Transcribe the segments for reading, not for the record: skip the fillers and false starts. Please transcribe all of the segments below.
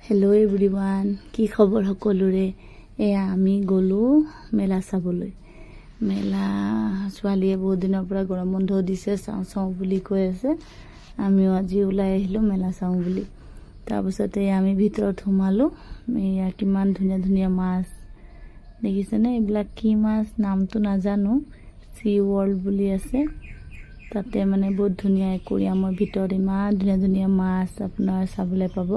Hello' everyone, কি খবৰ সকলোৰে। এয়া আমি গ'লোঁ মেলা চাবলৈ। মেলা ছোৱালীয়ে বহুত দিনৰ পৰা গৰম বন্ধ দিছে, চাওঁ বুলি কৈ আছে। আমিও আজি ওলাই আহিলোঁ মেলা চাওঁ বুলি। তাৰপিছতে আমি ভিতৰত সোমালোঁ। এয়া কিমান ধুনীয়া ধুনীয়া মাছ দেখিছেনে। এইবিলাক কি মাছ নামটো নাজানো, চি ৱৰ্ল্ড বুলি আছে। তাতে মানে বহুত ধুনীয়া একুৰিয়ামৰ ভিতৰত ইমান ধুনীয়া ধুনীয়া মাছ আপোনাৰ চাবলৈ পাব।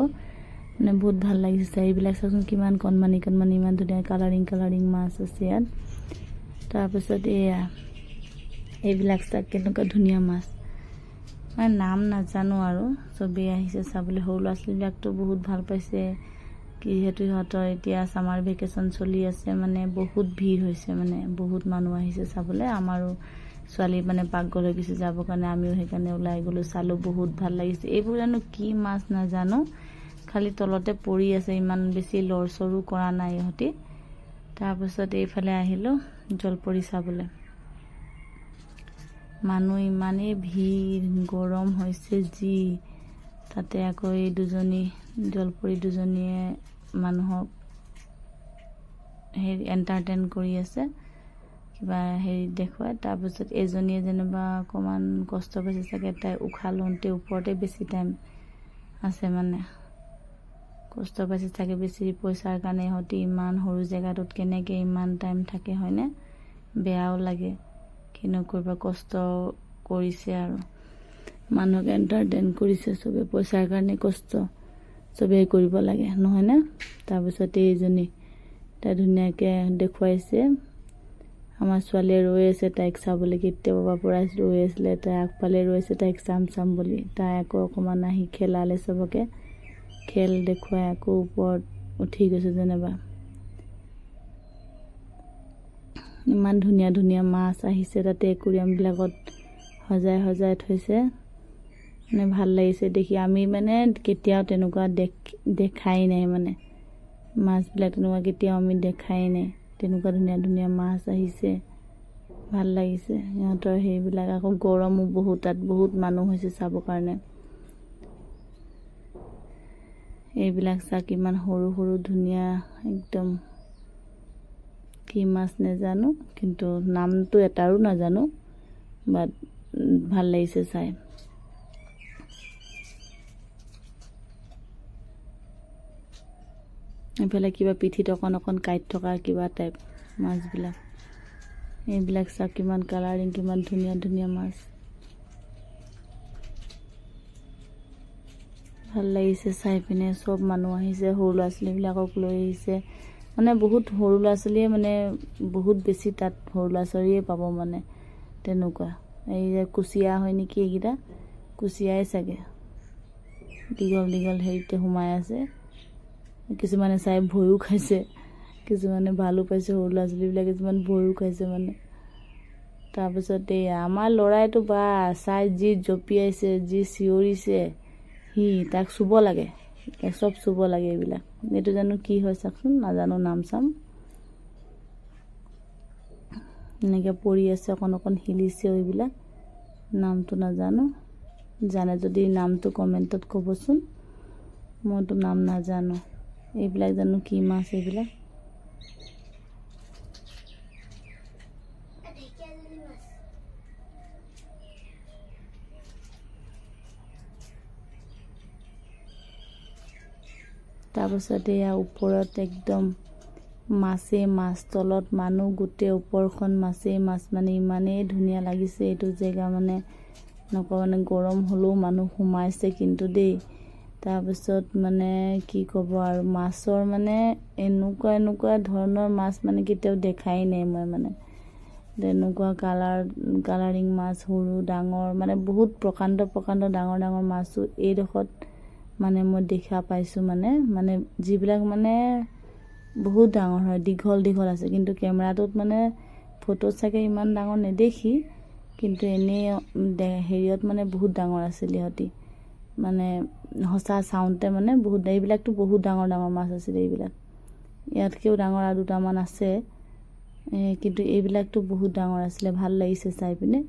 মানে বহুত ভাল লাগিছে। এইবিলাক চাচোন কিমান কণমানি কণমানি ইমান ধুনীয়া কালাৰিং মাছ আছে ইয়াত। তাৰপিছত এইবিলাক চাওক কেনেকুৱা ধুনীয়া মাছ, মানে নাম নাজানো আৰু চবেই আহিছে চাবলৈ। সৰু ল'ৰা ছোৱালীবিলাকতো বহুত ভাল পাইছে, যিহেতু সিহঁতৰ এতিয়া ছামাৰ ভেকেশ্যন চলি আছে। মানে বহুত ভিৰ হৈছে, মানে বহুত মানুহ আহিছে চাবলৈ। আমাৰো ছোৱালী মানে পাগল হৈ গৈছে যাবৰ কাৰণে। আমিও সেইকাৰণে ওলাই গ'লোঁ, চালোঁ, বহুত ভাল লাগিছে। এইবোৰ জানো কি মাছ নাজানো, খালি তলতে পৰি আছে, ইমান বেছি লৰ চৰো কৰা নাই ইহঁতি। তাৰপিছত এইফালে আহিলোঁ জলপৰি চাবলৈ। মানুহ ইমানেই ভিৰ, গৰম হৈছে যি। তাতে আকৌ এই জলপৰি দুজনীয়ে মানুহক এণ্টাৰটেইন কৰি আছে, কিবা দেখুৱাই। তাৰপিছত এজনীয়ে যেনিবা অকণমান কষ্ট পাইছে চাগে, তাই উশাহ লওঁতে ওপৰতে বেছি টাইম আছে, মানে কষ্ট পাইছে চাগে বেছি পইচাৰ কাৰণে। ইহঁতি ইমান সৰু জেগাটোত কেনেকৈ ইমান টাইম থাকে হয়নে, বেয়াও লাগে। কিনো কৰিব, কষ্ট কৰিছে আৰু মানুহক এণ্টাৰটেইন কৰিছে চবে। পইচাৰ কাৰণে কষ্ট চবেই কৰিব লাগে নহয়নে। তাৰপিছত এইজনী তাই ধুনীয়াকৈ দেখুৱাইছে। আমাৰ ছোৱালীয়ে ৰৈ আছে তাইক চাবলৈ, কেতিয়াবা পৰা ৰৈ আছিলে। তাই আগফালে ৰৈ আছে তাইক চাম বুলি। তাই আকৌ অকণমান আহি খেলালে চবকে, খেল দেখুৱাই আকৌ ওপৰত উঠি গৈছে যেনিবা। ইমান ধুনীয়া ধুনীয়া মাছ আহিছে তাতে একুৰিয়ামবিলাকত সজাই থৈছে। মানে ভাল লাগিছে দেখি। আমি মানে কেতিয়াও তেনেকুৱা দেখাই নাই, মানে মাছবিলাক তেনেকুৱা কেতিয়াও আমি দেখাই নাই। তেনেকুৱা ধুনীয়া ধুনীয়া মাছ আহিছে, ভাল লাগিছে সিহঁতৰ সেইবিলাক। আকৌ গৰমো বহুত, তাত বহুত মানুহ হৈছে চাবৰ কাৰণে। এইবিলাক চাওক কিমান সৰু সৰু ধুনীয়া একদম, কি মাছ নাজানো, কিন্তু নামটো এটাৰো নাজানো, বাট ভাল লাগিছে চাই। এইফালে কিবা পিঠিত অকণ কাঁইট থকা কিবা টাইপ মাছবিলাক। এইবিলাক চাওক কিমান কালাৰিং, কিমান ধুনীয়া ধুনীয়া মাছ। ভাল লাগিছে চাই পিনে। চব মানুহ আহিছে, সৰু ল'ৰা ছোৱালীবিলাকক লৈ আহিছে। মানে বহুত সৰু ল'ৰা ছোৱালীয়ে, মানে বহুত বেছি তাত সৰু ল'ৰা ছোৱালীয়ে পাব, মানে তেনেকুৱা। এই যে কুচিয়া হয় নেকি, এইকেইটা কুচিয়াই চাগে, দীঘল দীঘল হেৰিতে সোমাই আছে। কিছুমানে চাই ভয়ো খাইছে, কিছুমানে ভালো পাইছে। সৰু ল'ৰা ছোৱালীবিলাকে কিছুমান ভয়ো খাইছে মানে। তাৰপিছত আমাৰ ল'ৰাইতো বা চাই যি জঁপিয়াইছে, যি চিঞৰিছে, তাক চুব লাগে, চব চুব লাগে এইবিলাক। এইটো জানো কি হয় চাওকচোন, নাজানো নাম চাম। এনেকৈ পৰি আছে, অকণ হিলিছেও এইবিলাক, নামটো নাজানো। জানে যদি নামটো কমেণ্টত ক'বচোন, মইতো নাম নাজানো। এইবিলাক জানো কি মাছ এইবিলাক। তাৰপাছত ওপৰত একদম মাছেই মাছ, তলত মানুহ, গোটেই ওপৰখন মাছেই মাছ। মানে ইমানেই ধুনীয়া লাগিছে এইটো জেগা, মানে নকওঁ। মানে গৰম হ'লেও মানুহ সোমাইছে কিন্তু দেই। তাৰপিছত মানে কি ক'ব আৰু, মাছৰ মানে এনেকুৱা ধৰণৰ মাছ মানে কেতিয়াও দেখাই নাই মই। মানে তেনেকুৱা কালাৰিং মাছ, সৰু ডাঙৰ, মানে বহুত প্ৰকাণ্ড ডাঙৰ ডাঙৰ মাছো এইডোখৰত মানে মই দেখা পাইছোঁ। মানে যিবিলাক মানে বহুত ডাঙৰ হয়, দীঘল আছে, কিন্তু কেমেৰাটোত মানে ফটোত চাগে ইমান ডাঙৰ নেদেখি, কিন্তু এনেই হেৰিয়ত মানে বহুত ডাঙৰ আছিল ইহঁতি। মানে সঁচা চাওঁতে মানে বহুত, এইবিলাকতো বহুত ডাঙৰ মাছ আছিলে এইবিলাক। ইয়াতকৈও ডাঙৰ আৰু দুটামান আছে, কিন্তু এইবিলাকতো বহুত ডাঙৰ আছিলে। ভাল লাগিছে চাই পিনে।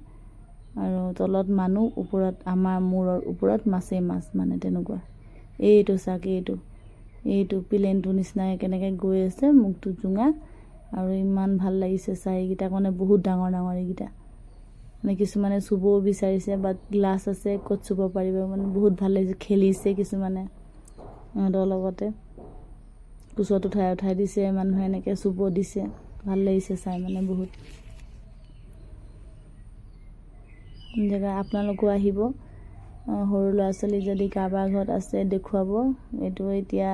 আৰু তলত মানুহ, ওপৰত আমাৰ মূৰৰ ওপৰত মাছেই মাছ, মানে তেনেকুৱা। এইটো চাওক, এইটো এইটো প্লেনটোৰ নিচিনাকৈ কেনেকৈ গৈ আছে মুখটো জোঙা, আৰু ইমান ভাল লাগিছে চাই। এইকেইটা মানে বহুত ডাঙৰ ডাঙৰ এইকেইটা, মানে কিছুমানে চুবও বিচাৰিছে, বাট গ্লাছ আছে ক'ত চুব পাৰিব, মানে বহুত ভাল লাগিছে। খেলিছে কিছুমানে সিহঁতৰ লগতে, কোচত উঠাই উঠাই দিছে, মানুহে এনেকৈ চুব দিছে। ভাল লাগিছে চাই মানে বহুত জেগা। আপোনালোকো আহিব, সৰু ল'ৰা ছোৱালী যদি কাৰোবাৰ ঘৰত আছে দেখুৱাব। এইটো এতিয়া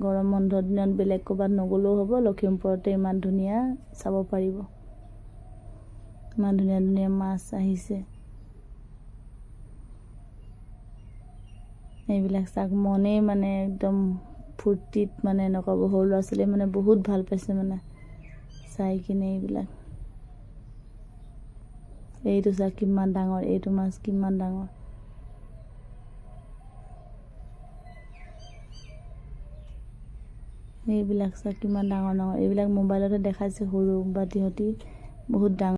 গৰম বন্ধৰ দিনত বেলেগ ক'ৰবাত নগ'লেও হ'ব, লখিমপুৰতে ইমান ধুনীয়া চাব পাৰিব। ইমান ধুনীয়া ধুনীয়া মাছ আহিছে, এইবিলাক চাওক। মনেই মানে একদম ফূৰ্তিত মানে নক'ব, সৰু ল'ৰা ছোৱালীয়ে মানে বহুত ভাল পাইছে মানে চাই কিনে এইবিলাক। এইটো চাওক কিমান ডাঙৰ, এইটো মাছ কিমান ডাঙৰ। এইবিলাক চাওক কিমান ডাঙৰ ডাঙৰ। এইবিলাক মোবাইলতে দেখাইছে সৰু, বাট সিহঁতি বহুত ডাঙৰ।